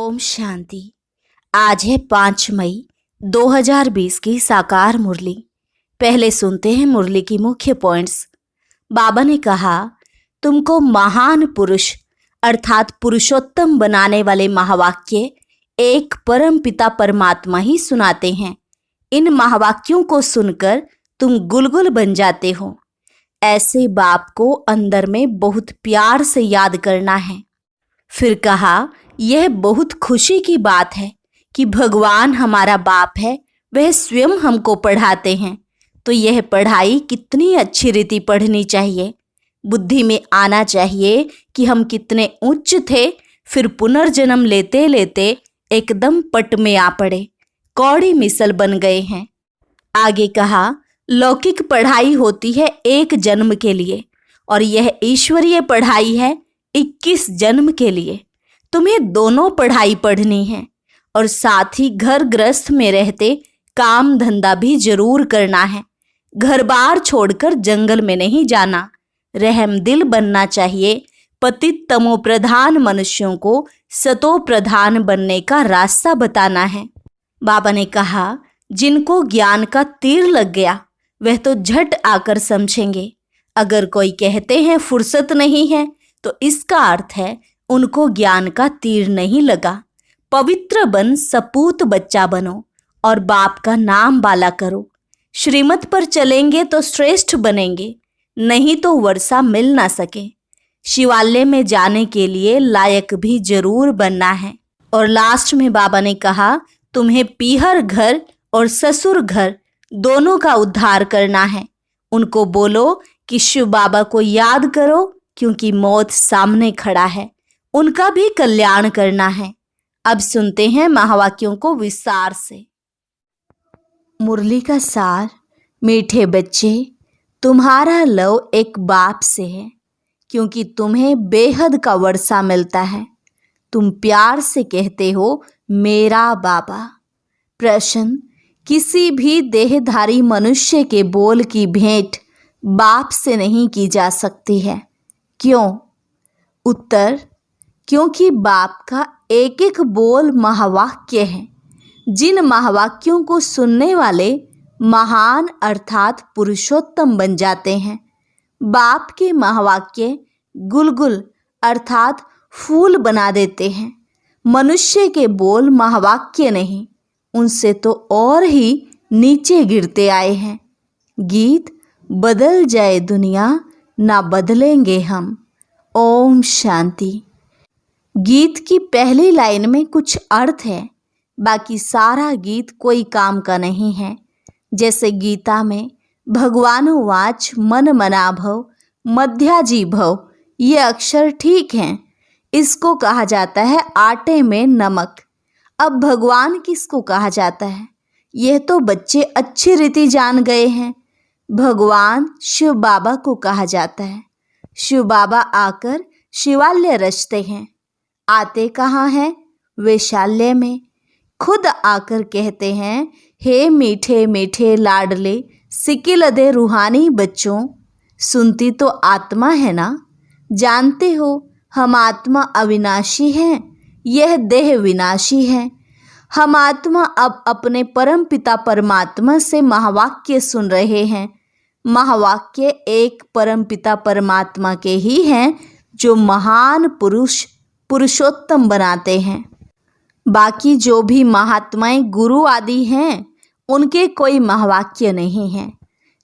ओम शांति। आज है 5 मई 2020 की साकार मुरली। पहले सुनते हैं मुरली की मुख्य पॉइंट्स। बाबा ने कहा, तुमको महान पुरुष अर्थात पुरुषोत्तम बनाने वाले महावाक्य एक परम पिता परमात्मा ही सुनाते हैं। इन महावाक्यों को सुनकर तुम गुलगुल बन जाते हो। ऐसे बाप को अंदर में बहुत प्यार से याद करना है। फिर कहा, यह बहुत खुशी की बात है कि भगवान हमारा बाप है, वह स्वयं हमको पढ़ाते हैं। तो यह पढ़ाई कितनी अच्छी रीति पढ़नी चाहिए। बुद्धि में आना चाहिए कि हम कितने उच्च थे, फिर पुनर्जन्म लेते लेते एकदम पट में आ पड़े, कौड़ी मिसल बन गए हैं। आगे कहा, लौकिक पढ़ाई होती है 1 जन्म के लिए और यह ईश्वरीय पढ़ाई है 21 जन्म के लिए। तुम्हें दोनों पढ़ाई पढ़नी है और साथ ही घर गृहस्थ में रहते काम धंधा भी जरूर करना है। घर बार छोड़कर जंगल में नहीं जाना। रहम दिल बनना चाहिए। पतित तमो प्रधान मनुष्यों को सतो प्रधान बनने का रास्ता बताना है। बाबा ने कहा, जिनको ज्ञान का तीर लग गया वह तो झट आकर समझेंगे। अगर कोई कहते हैं फुर्सत नहीं है तो इसका अर्थ है उनको ज्ञान का तीर नहीं लगा। पवित्र बन सपूत बच्चा बनो और बाप का नाम बाला करो। श्रीमत पर चलेंगे तो श्रेष्ठ बनेंगे, नहीं तो वर्षा मिल ना सके। शिवालय में जाने के लिए लायक भी जरूर बनना है। और लास्ट में बाबा ने कहा, तुम्हें पीहर घर और ससुर घर दोनों का उद्धार करना है। उनको बोलो कि शिव बाबा को याद करो, क्योंकि मौत सामने खड़ा है। उनका भी कल्याण करना है। अब सुनते हैं महावाक्यों को विस्तार से। मुरली का सार। मीठे बच्चे, तुम्हारा लव एक बाप से है, क्योंकि तुम्हें बेहद का वर्षा मिलता है। तुम प्यार से कहते हो, मेरा बाबा। प्रश्न, किसी भी देहधारी मनुष्य के बोल की भेंट बाप से नहीं की जा सकती है। क्यों? उत्तर, क्योंकि बाप का एक एक बोल महावाक्य है। जिन महावाक्यों को सुनने वाले महान अर्थात पुरुषोत्तम बन जाते हैं। बाप के महावाक्य गुलगुल अर्थात फूल बना देते हैं। मनुष्य के बोल महावाक्य नहीं, उनसे तो और ही नीचे गिरते आए हैं। गीत, बदल जाए दुनिया ना बदलेंगे हम। ओम शांति। गीत की पहली लाइन में कुछ अर्थ है, बाकी सारा गीत कोई काम का नहीं है। जैसे गीता में भगवानुवाच मन मना भव मध्याजी भव, ये अक्षर ठीक हैं। इसको कहा जाता है आटे में नमक। अब भगवान किसको कहा जाता है, यह तो बच्चे अच्छी रीति जान गए हैं। भगवान शिव बाबा को कहा जाता है। शिव बाबा आकर शिवालय रचते हैं। आते कहाँ हैं? वैशाल्य में। खुद आकर कहते हैं, हे मीठे मीठे लाडले सिकिलदे रूहानी बच्चों। सुनती तो आत्मा है ना। जानते हो हम आत्मा अविनाशी हैं, यह देह विनाशी है। हम आत्मा अब अपने परम पिता परमात्मा से महावाक्य सुन रहे हैं। महावाक्य एक परम पिता परमात्मा के ही हैं, जो महान पुरुष पुरुषोत्तम बनाते हैं। बाकी जो भी महात्माएं गुरु आदि हैं, उनके कोई महावाक्य नहीं हैं।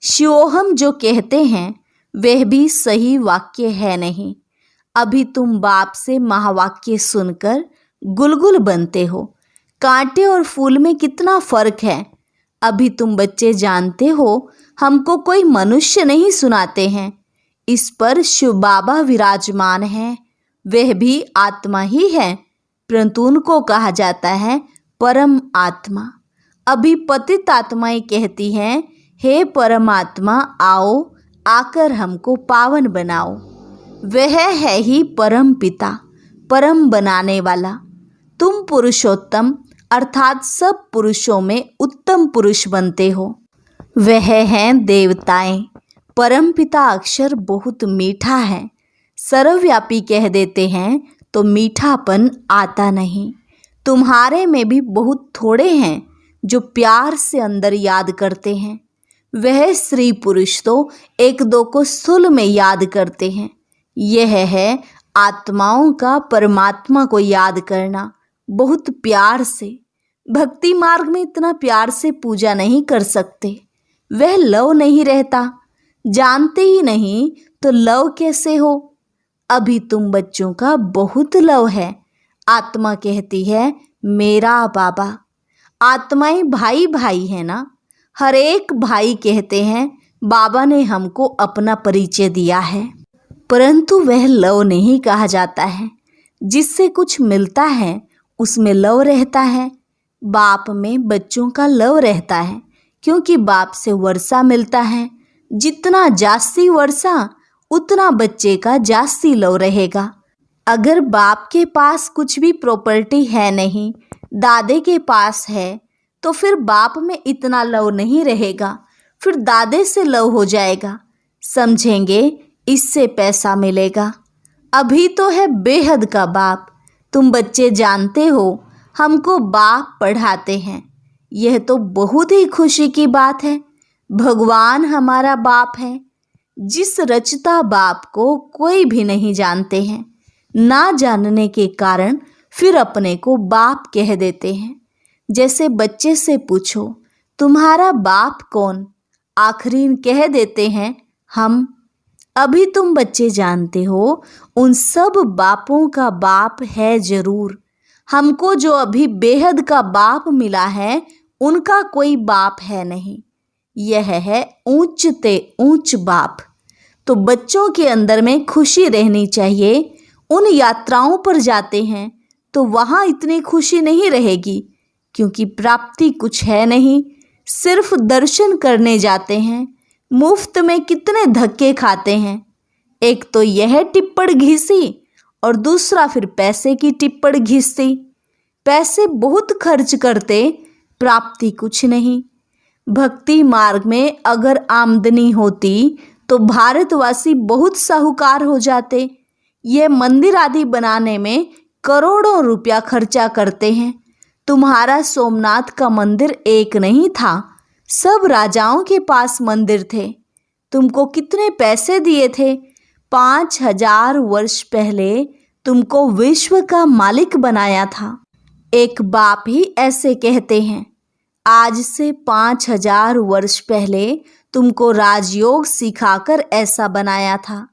शिवोहम जो कहते हैं वह भी सही वाक्य है नहीं। अभी तुम बाप से महावाक्य सुनकर गुलगुल बनते हो। कांटे और फूल में कितना फर्क है। अभी तुम बच्चे जानते हो, हमको कोई मनुष्य नहीं सुनाते हैं। इस पर शिव बाबा विराजमान हैं। वह भी आत्मा ही है, परंतु उनको कहा जाता है परम आत्मा। अभी पतित आत्माएं कहती हैं, हे परमात्मा आओ, आकर हमको पावन बनाओ। वह है ही परम पिता, परम बनाने वाला। तुम पुरुषोत्तम अर्थात सब पुरुषों में उत्तम पुरुष बनते हो। वह हैं देवताएं। परम पिता अक्षर बहुत मीठा है। सर्वव्यापी कह देते हैं तो मीठापन आता नहीं। तुम्हारे में भी बहुत थोड़े हैं जो प्यार से अंदर याद करते हैं। वह स्त्री पुरुष तो एक दो को स्थूल में याद करते हैं। यह है आत्माओं का परमात्मा को याद करना बहुत प्यार से। भक्ति मार्ग में इतना प्यार से पूजा नहीं कर सकते। वह लव नहीं रहता। जानते ही नहीं तो लव कैसे हो। अभी तुम बच्चों का बहुत लव है। आत्मा कहती है मेरा बाबा। आत्माएं भाई भाई है ना। हर एक भाई कहते हैं बाबा ने हमको अपना परिचय दिया है, परंतु वह लव नहीं कहा जाता है। जिससे कुछ मिलता है उसमें लव रहता है। बाप में बच्चों का लव रहता है, क्योंकि बाप से वर्षा मिलता है। जितना जास्ती वर्षा उतना बच्चे का जास्ती लव रहेगा। अगर बाप के पास कुछ भी प्रॉपर्टी है नहीं, दादे के पास है, तो फिर बाप में इतना लव नहीं रहेगा। फिर दादे से लव हो जाएगा। समझेंगे इससे पैसा मिलेगा। अभी तो है बेहद का बाप। तुम बच्चे जानते हो हमको बाप पढ़ाते हैं। यह तो बहुत ही खुशी की बात है। भगवान हमारा बाप है। जिस रचता बाप को कोई भी नहीं जानते हैं। ना जानने के कारण फिर अपने को बाप कह देते हैं। जैसे बच्चे से पूछो तुम्हारा बाप कौन, आखिरीन कह देते हैं हम। अभी तुम बच्चे जानते हो उन सब बापों का बाप है जरूर। हमको जो अभी बेहद का बाप मिला है उनका कोई बाप है नहीं। यह है ऊंच ते ऊंच बाप। तो बच्चों के अंदर में खुशी रहनी चाहिए। उन यात्राओं पर जाते हैं तो वहाँ इतनी खुशी नहीं रहेगी, क्योंकि प्राप्ति कुछ है नहीं। सिर्फ दर्शन करने जाते हैं। मुफ्त में कितने धक्के खाते हैं। एक तो यह टिप्पण घिसी और दूसरा फिर पैसे की टिप्पण घिसती। पैसे बहुत खर्च करते, प्राप्ति कुछ नहीं। भक्ति मार्ग में अगर आमदनी होती तो भारतवासी बहुत साहूकार हो जाते। ये मंदिर आदि बनाने में करोड़ों रुपया खर्चा करते हैं। तुम्हारा सोमनाथ का मंदिर एक नहीं था, सब राजाओं के पास मंदिर थे। तुमको कितने पैसे दिए थे? 5000 वर्ष पहले तुमको विश्व का मालिक बनाया था। एक बाप ही ऐसे कहते हैं। आज से 5000 वर्ष पहले तुमको राजयोग सिखाकर ऐसा बनाया था।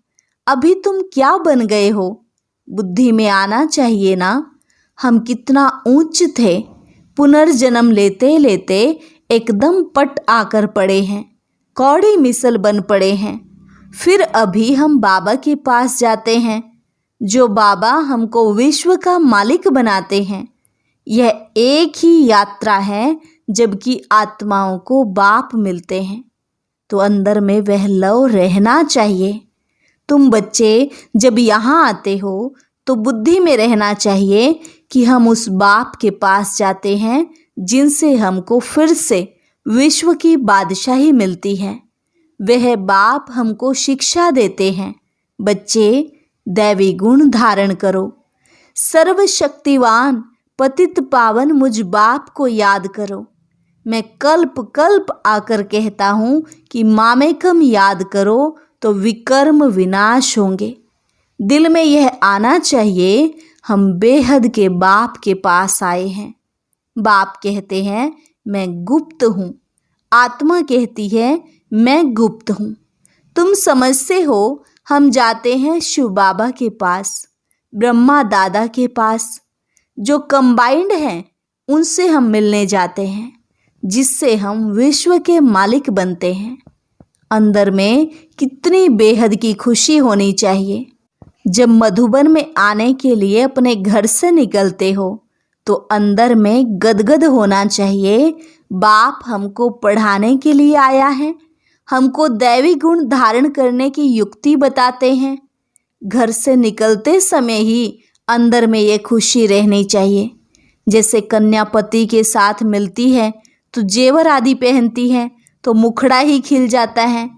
अभी तुम क्या बन गए हो? बुद्धि में आना चाहिए ना। हम कितना ऊंच थे, पुनर्जन्म लेते लेते एकदम पट आकर पड़े हैं, कौड़ी मिसल बन पड़े हैं। फिर अभी हम बाबा के पास जाते हैं, जो बाबा हमको विश्व का मालिक बनाते हैं। यह एक ही यात्रा है, जबकि आत्माओं को बाप मिलते हैं। तो अंदर में वह लव रहना चाहिए। तुम बच्चे जब यहाँ आते हो तो बुद्धि में रहना चाहिए कि हम उस बाप के पास जाते हैं जिनसे हमको फिर से विश्व की बादशाही मिलती है। वह बाप हमको शिक्षा देते हैं, बच्चे दैवी गुण धारण करो। सर्वशक्तिवान पतित पावन मुझ बाप को याद करो। मैं कल्प कल्प आकर कहता हूँ कि मामेकम याद करो तो विकर्म विनाश होंगे। दिल में यह आना चाहिए हम बेहद के बाप के पास आए हैं। बाप कहते हैं मैं गुप्त हूँ। आत्मा कहती है मैं गुप्त हूँ। तुम समझते हो हम जाते हैं शिव बाबा के पास, ब्रह्मा दादा के पास। जो कंबाइंड हैं उनसे हम मिलने जाते हैं, जिससे हम विश्व के मालिक बनते हैं। अंदर में कितनी बेहद की खुशी होनी चाहिए। जब मधुबन में आने के लिए अपने घर से निकलते हो तो अंदर में गदगद होना चाहिए। बाप हमको पढ़ाने के लिए आया है, हमको दैवी गुण धारण करने की युक्ति बताते हैं। घर से निकलते समय ही अंदर में ये खुशी रहनी चाहिए। जैसे कन्या पति के साथ मिलती है तो जेवर आदि पहनती है तो मुखड़ा ही खिल जाता है।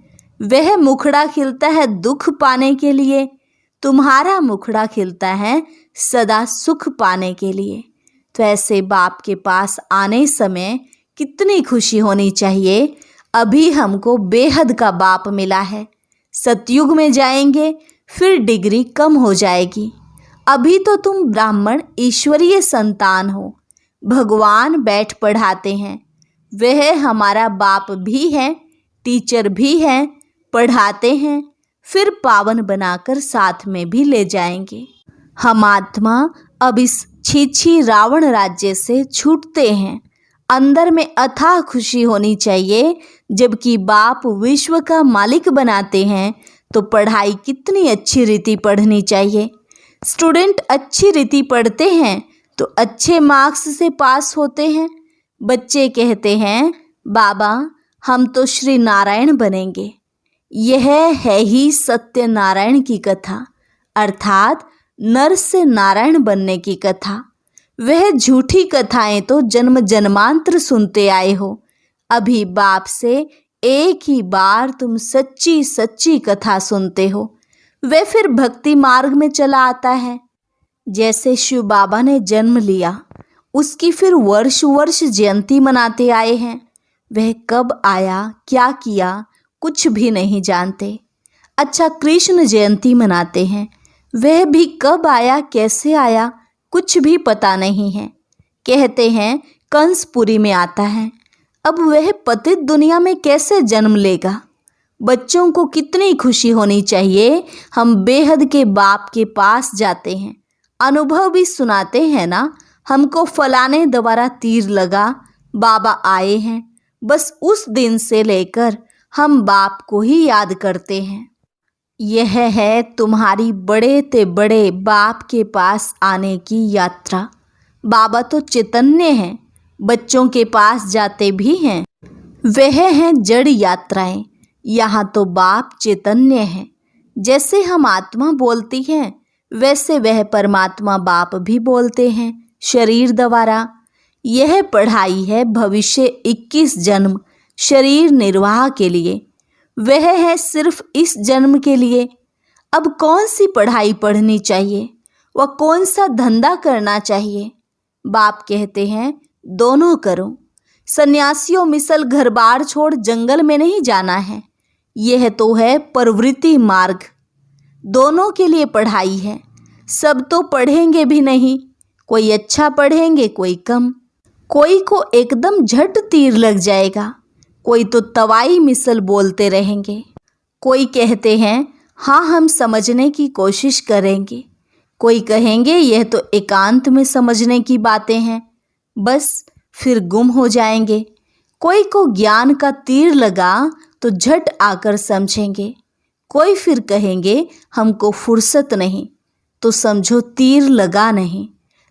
वह मुखड़ा खिलता है दुख पाने के लिए, तुम्हारा मुखड़ा खिलता है सदा सुख पाने के लिए। तो वैसे बाप के पास आने समय कितनी खुशी होनी चाहिए। अभी हमको बेहद का बाप मिला है। सतयुग में जाएंगे फिर डिग्री कम हो जाएगी। अभी तो तुम ब्राह्मण ईश्वरीय संतान हो। भगवान बैठ पढ़ाते हैं। वह हमारा बाप भी है, टीचर भी है, पढ़ाते हैं, फिर पावन बनाकर साथ में भी ले जाएंगे। हम आत्मा अब इस छीछी रावण राज्य से छूटते हैं। अंदर में अथाह खुशी होनी चाहिए। जबकि बाप विश्व का मालिक बनाते हैं तो पढ़ाई कितनी अच्छी रीति पढ़नी चाहिए। स्टूडेंट अच्छी रीति पढ़ते हैं तो अच्छे मार्क्स से पास होते हैं। बच्चे कहते हैं बाबा हम तो श्री नारायण बनेंगे। यह है ही सत्यनारायण की कथा, अर्थात नर से नारायण बनने की कथा। वह झूठी कथाएं तो जन्म जन्मांतर सुनते आए हो। अभी बाप से एक ही बार तुम सच्ची सच्ची कथा सुनते हो। वह फिर भक्ति मार्ग में चला आता है। जैसे शिव बाबा ने जन्म लिया, उसकी फिर वर्ष वर्ष जयंती मनाते आए हैं। वह कब आया, क्या किया, कुछ भी नहीं जानते। अच्छा, कृष्ण जयंती मनाते हैं, वह भी कब आया, कैसे आया, कुछ भी पता नहीं है। कहते हैं कंसपुरी में आता है। अब वह पतित दुनिया में कैसे जन्म लेगा। बच्चों को कितनी खुशी होनी चाहिए। हम बेहद के बाप के पास जाते हैं, अनुभव भी सुनाते हैं ना। हमको फलाने द्वारा तीर लगा, बाबा आए हैं। बस उस दिन से लेकर हम बाप को ही याद करते हैं। यह है तुम्हारी बड़े ते बड़े बाप के पास आने की यात्रा। बाबा तो चैतन्य हैं, बच्चों के पास जाते भी हैं। वह हैं जड़ यात्राएं, यहाँ तो बाप चैतन्य हैं। जैसे हम आत्मा बोलती हैं वैसे वह परमात्मा बाप भी बोलते हैं शरीर द्वारा। यह पढ़ाई है भविष्य 21 जन्म शरीर निर्वाह के लिए। वह है सिर्फ इस जन्म के लिए। अब कौन सी पढ़ाई पढ़नी चाहिए व कौन सा धंधा करना चाहिए। बाप कहते हैं दोनों करो। सन्यासियों मिसल घर बार छोड़ जंगल में नहीं जाना है। यह तो है प्रवृत्ति मार्ग। दोनों के लिए पढ़ाई है। सब तो पढ़ेंगे भी नहीं, कोई अच्छा पढ़ेंगे, कोई कम। कोई को एकदम झट तीर लग जाएगा, कोई तो तवाई मिसल बोलते रहेंगे। कोई कहते हैं हाँ हम समझने की कोशिश करेंगे, कोई कहेंगे यह तो एकांत में समझने की बातें हैं, बस फिर गुम हो जाएंगे। कोई को ज्ञान का तीर लगा तो झट आकर समझेंगे। कोई फिर कहेंगे हमको फुर्सत नहीं, तो समझो तीर लगा नहीं।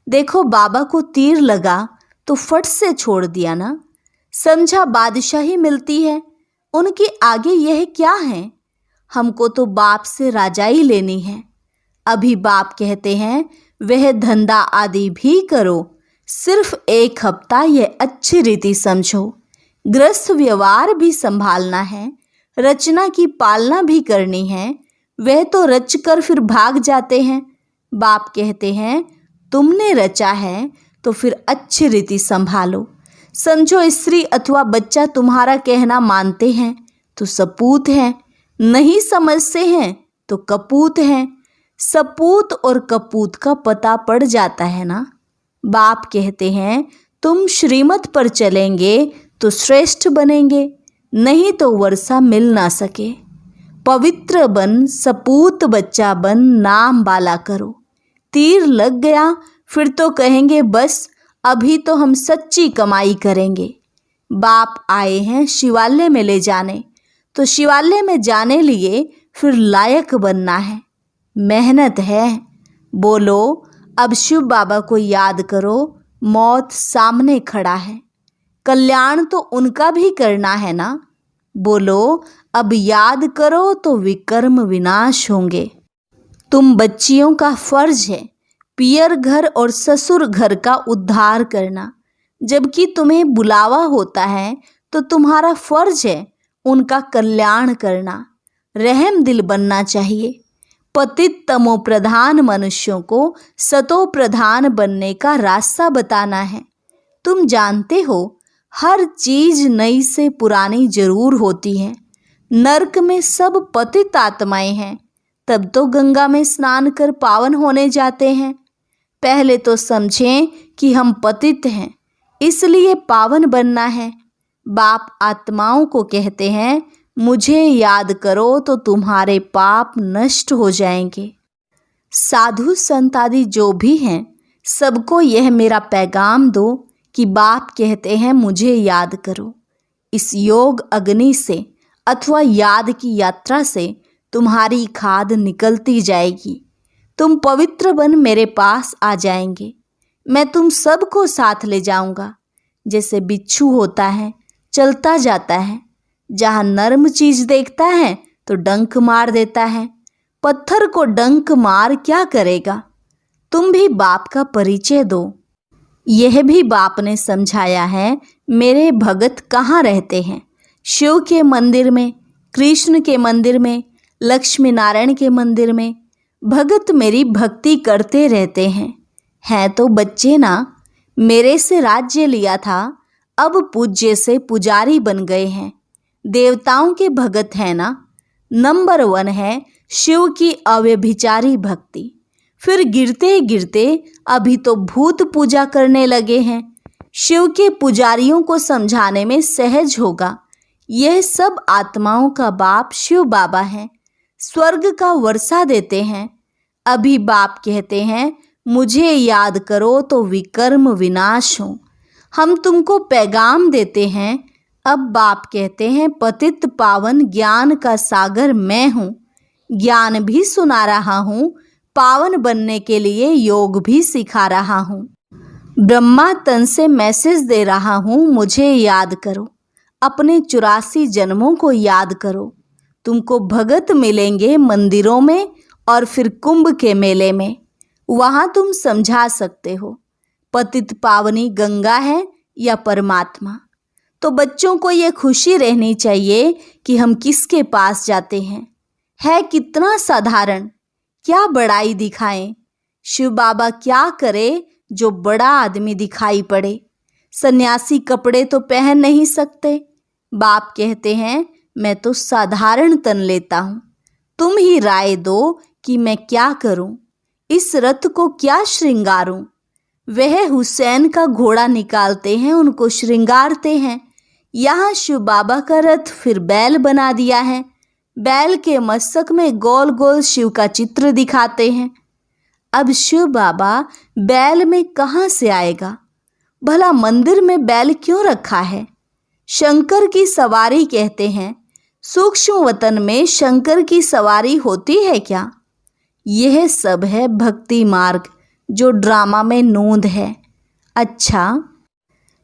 देखो बाबा को तीर लगा तो फट से छोड़ दिया ना। समझा बादशाही मिलती है, उनके आगे यह क्या है। हमको तो बाप से राजाई लेनी है। अभी बाप कहते हैं वह धंधा आदि भी करो, सिर्फ 1 हफ्ता यह अच्छी रीति समझो। गृहस्थ व्यवहार भी संभालना है, रचना की पालना भी करनी है। वह तो रच कर फिर भाग जाते हैं। बाप कहते हैं तुमने रचा है तो फिर अच्छी रीति संभालो। समझो स्त्री अथवा बच्चा तुम्हारा कहना मानते हैं तो सपूत हैं, नहीं समझते हैं तो कपूत हैं। सपूत और कपूत का पता पड़ जाता है ना। बाप कहते हैं तुम श्रीमत पर चलेंगे तो श्रेष्ठ बनेंगे, नहीं तो वर्षा मिल ना सके। पवित्र बन, सपूत बच्चा बन, नाम बाला करो। तीर लग गया फिर तो कहेंगे बस अभी तो हम सच्ची कमाई करेंगे। बाप आए हैं शिवालय में ले जाने, तो शिवालय में जाने लिए फिर लायक बनना है, मेहनत है। बोलो अब शिव बाबा को याद करो, मौत सामने खड़ा है, कल्याण तो उनका भी करना है ना। बोलो अब याद करो तो विकर्म विनाश होंगे। तुम बच्चियों का फर्ज है पियर घर और ससुर घर का उद्धार करना। जबकि तुम्हें बुलावा होता है तो तुम्हारा फर्ज है उनका कल्याण करना। रहम दिल बनना चाहिए। पतित तमो प्रधान मनुष्यों को सतो प्रधान बनने का रास्ता बताना है। तुम जानते हो हर चीज नई से पुरानी जरूर होती है। नरक में सब पतित आत्माएं हैं, तब तो गंगा में स्नान कर पावन होने जाते हैं। पहले तो समझें कि हम पतित हैं, इसलिए पावन बनना है। बाप आत्माओं को कहते हैं, मुझे याद करो तो तुम्हारे पाप नष्ट हो जाएंगे। साधु संत आदि जो भी हैं, सबको यह मेरा पैगाम दो कि बाप कहते हैं मुझे याद करो। इस योग अग्नि से अथवा याद की यात्रा से तुम्हारी खाद निकलती जाएगी। तुम पवित्र बन मेरे पास आ जाएंगे। मैं तुम सबको साथ ले जाऊंगा। जैसे बिच्छू होता है, चलता जाता है, जहाँ नर्म चीज देखता है तो डंक मार देता है। पत्थर को डंक मार क्या करेगा? तुम भी बाप का परिचय दो। यह भी बाप ने समझाया है। मेरे भगत कहाँ रहते हैं? शिव के मंदिर में, कृष्ण के मंदिर में, लक्ष्मी नारायण के मंदिर में। भगत मेरी भक्ति करते रहते हैं। हैं तो बच्चे ना। मेरे से राज्य लिया था, अब पूज्य से पुजारी बन गए हैं। देवताओं के भगत हैं ना। नंबर 1 है शिव की अव्यभिचारी भक्ति। फिर गिरते गिरते अभी तो भूत पूजा करने लगे हैं। शिव के पुजारियों को समझाने में सहज होगा। यह सब आत्माओं का बाप शिव बाबा है। स्वर्ग का वर्षा देते हैं। अभी बाप कहते हैं, मुझे याद करो तो विकर्म विनाश हो। हम तुमको पैगाम देते हैं। अब बाप कहते हैं, पतित पावन ज्ञान का सागर मैं हूँ। ज्ञान भी सुना रहा हूँ, पावन बनने के लिए योग भी सिखा रहा हूँ। ब्रह्मा तन से मैसेज दे रहा हूँ, मुझे याद करो। अपने 84 जन्मों को याद करो। तुमको भगत मिलेंगे मंदिरों में और फिर कुंभ के मेले में। वहाँ तुम समझा सकते हो पतित पावनी गंगा है या परमात्मा। तो बच्चों को ये खुशी रहनी चाहिए कि हम किसके पास जाते हैं। है कितना साधारण, क्या बड़ाई दिखाएं। शिव बाबा क्या करे जो बड़ा आदमी दिखाई पड़े। सन्यासी कपड़े तो पहन नहीं सकते। बाप कहते हैं, मैं तो साधारण तन लेता हूँ। तुम ही राय दो कि मैं क्या करूं, इस रथ को क्या श्रृंगारूं। वह हुसैन का घोड़ा निकालते हैं, उनको श्रृंगारते हैं। यहाँ शिव बाबा का रथ फिर बैल बना दिया है। बैल के मस्तक में गोल गोल शिव का चित्र दिखाते हैं। अब शिव बाबा बैल में कहाँ से आएगा? भला मंदिर में बैल क्यों रखा है? शंकर की सवारी कहते हैं। सूक्ष्म वतन में शंकर की सवारी होती है क्या? यह सब है भक्ति मार्ग जो ड्रामा में नूंद है। अच्छा,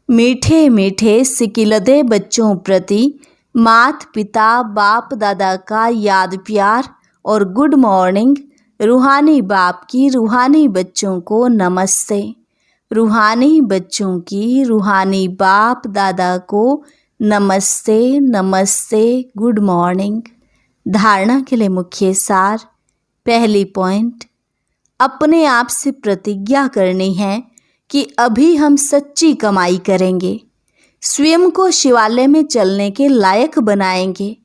मीठे मीठे सिकिलदे बच्चों प्रति मात पिता बाप दादा का याद प्यार और गुड मॉर्निंग। रूहानी बाप की रूहानी बच्चों को नमस्ते। रूहानी बच्चों की रूहानी बाप दादा को नमस्ते नमस्ते, गुड मॉर्निंग। धारणा के लिए मुख्य सार। पहली पॉइंट, अपने आप से प्रतिज्ञा करनी है कि अभी हम सच्ची कमाई करेंगे। स्वयं को शिवालय में चलने के लायक बनाएंगे।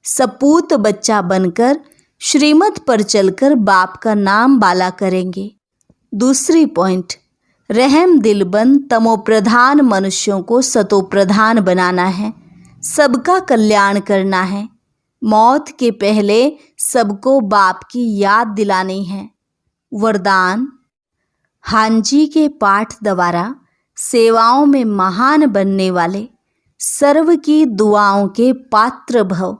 सपूत बच्चा बनकर श्रीमत पर चलकर बाप का नाम बाला करेंगे। दूसरी पॉइंट, रहम दिलबंद तमोप्रधान मनुष्यों को सतोप्रधान बनाना है। सबका कल्याण करना है। मौत के पहले सबको बाप की याद दिलानी है। वरदान, हांजी के पाठ द्वारा सेवाओं में महान बनने वाले सर्व की दुआओं के पात्र भव।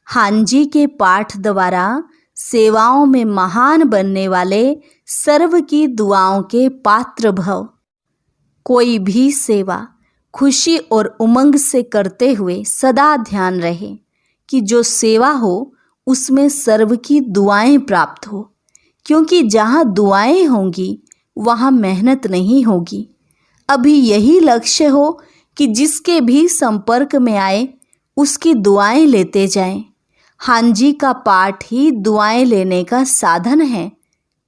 हांजी के पाठ द्वारा सेवाओं में महान बनने वाले सर्व की दुआओं के पात्र भव। कोई भी सेवा खुशी और उमंग से करते हुए सदा ध्यान रहे कि जो सेवा हो उसमें सर्व की दुआएं प्राप्त हो, क्योंकि जहाँ दुआएं होंगी वहाँ मेहनत नहीं होगी। अभी यही लक्ष्य हो कि जिसके भी संपर्क में आए उसकी दुआएं लेते जाएं। हाँ जी का पाठ ही दुआएं लेने का साधन है।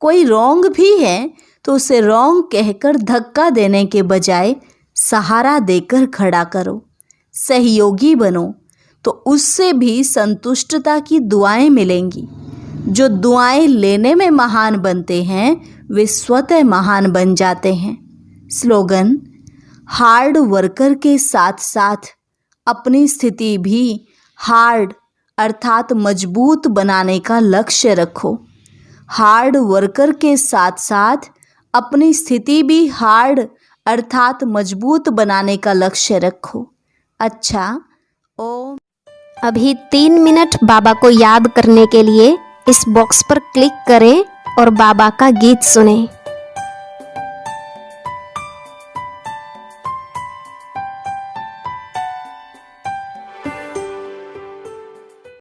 कोई रॉन्ग भी है तो उसे रॉन्ग कहकर धक्का देने के बजाय सहारा देकर खड़ा करो, सहयोगी बनो, तो उससे भी संतुष्टता की दुआएं मिलेंगी। जो दुआएं लेने में महान बनते हैं वे स्वतः महान बन जाते हैं। स्लोगन: हार्ड वर्कर के साथ साथ अपनी स्थिति भी हार्ड अर्थात मजबूत बनाने का लक्ष्य रखो। हार्ड वर्कर के साथ साथ अपनी स्थिति भी हार्ड अर्थात मजबूत बनाने का लक्ष्य रखो। अच्छा, ओम। अभी 3 मिनट बाबा को याद करने के लिए इस बॉक्स पर क्लिक करें और बाबा का गीत सुनें।